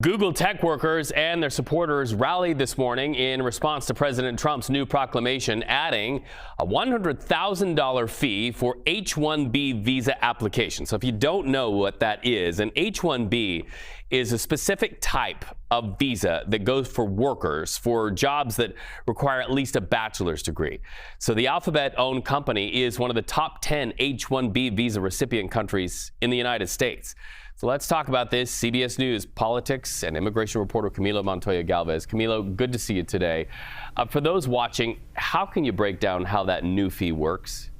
Google tech workers and their supporters rallied this morning in response to President Trump's new proclamation, adding a $100,000 fee for H-1B visa applications. So if you don't know what that is, an H-1B is a specific type of visa that goes for workers for jobs that require at least a bachelor's degree. So the Alphabet-owned company is one of the top 10 H-1B visa recipient countries in the United States. So let's talk about this. CBS News politics and immigration reporter Camilo Montoya-Galvez. Camilo, good to see you today. For those watching, how can you break down how that new fee works?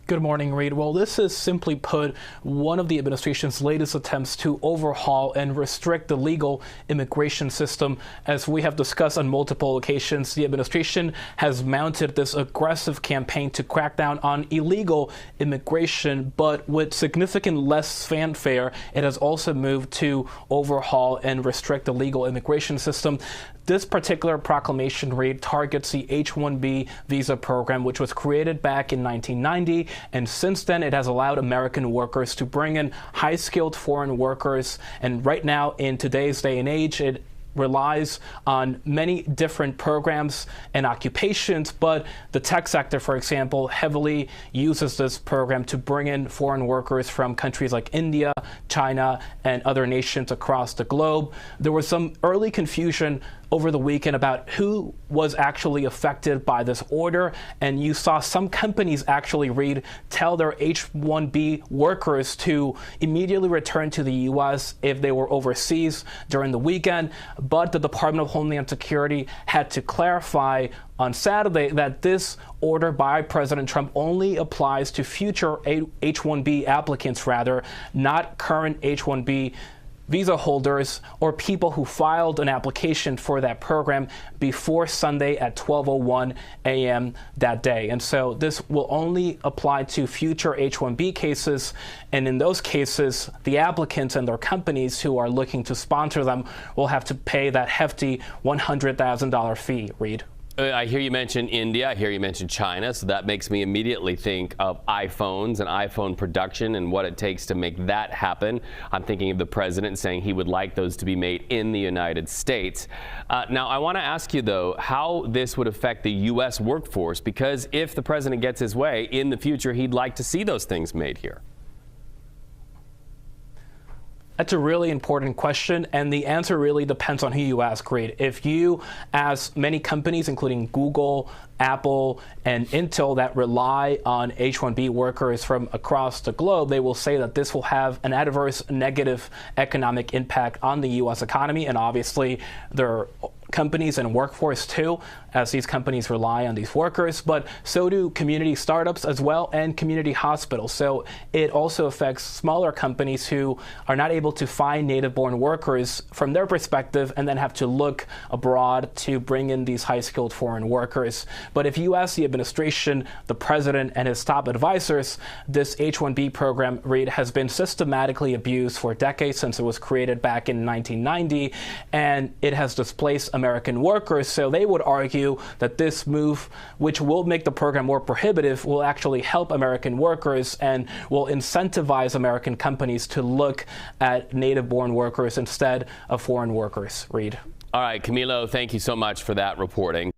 Good morning, Reed. Well, this is simply put one of the administration's latest attempts to overhaul and restrict the legal immigration system. As we have discussed on multiple occasions, the administration has mounted this aggressive campaign to crack down on illegal immigration, but with significant less fanfare, it has also moved to overhaul and restrict the legal immigration system. This particular proclamation, Reed, targets the H-1B visa program, which was created back in 1990. And since then, it has allowed American workers to bring in high-skilled foreign workers. And right now, in today's day and age, it relies on many different programs and occupations, but the tech sector, for example, heavily uses this program to bring in foreign workers from countries like India, China, and other nations across the globe. There was some early confusion over the weekend about who was actually affected by this order, and you saw some companies actually tell their H-1B workers to immediately return to the U.S. if they were overseas during the weekend. But the Department of Homeland Security had to clarify on Saturday that this order by President Trump only applies to future H-1B applicants, not current H-1B visa holders or people who filed an application for that program before Sunday at 12:01 a.m. that day. And so this will only apply to future H-1B cases. And in those cases, the applicants and their companies who are looking to sponsor them will have to pay that hefty $100,000 fee, Reed. I hear you mention India, I hear you mention China, so that makes me immediately think of iPhones and iPhone production and what it takes to make that happen. I'm thinking of the president saying he would like those to be made in the United States. Now, I want to ask you, though, how this would affect the U.S. workforce, because if the president gets his way, in the future, he'd like to see those things made here. That's a really important question, and the answer really depends on who you ask, Reed. If you ask many companies, including Google, Apple, and Intel, that rely on H-1B workers from across the globe, they will say that this will have an adverse negative economic impact on the U.S. economy, and obviously their companies and workforce too, as these companies rely on these workers, but so do community startups as well and community hospitals. So it also affects smaller companies who are not able to find native-born workers from their perspective and then have to look abroad to bring in these high-skilled foreign workers. But if you ask the administration, the president, and his top advisors, this H-1B program, Reed, has been systematically abused for decades since it was created back in 1990, and it has displaced American workers. So they would argue that this move, which will make the program more prohibitive, will actually help American workers and will incentivize American companies to look at native-born workers instead of foreign workers. Reed. All right, Camilo, thank you so much for that reporting.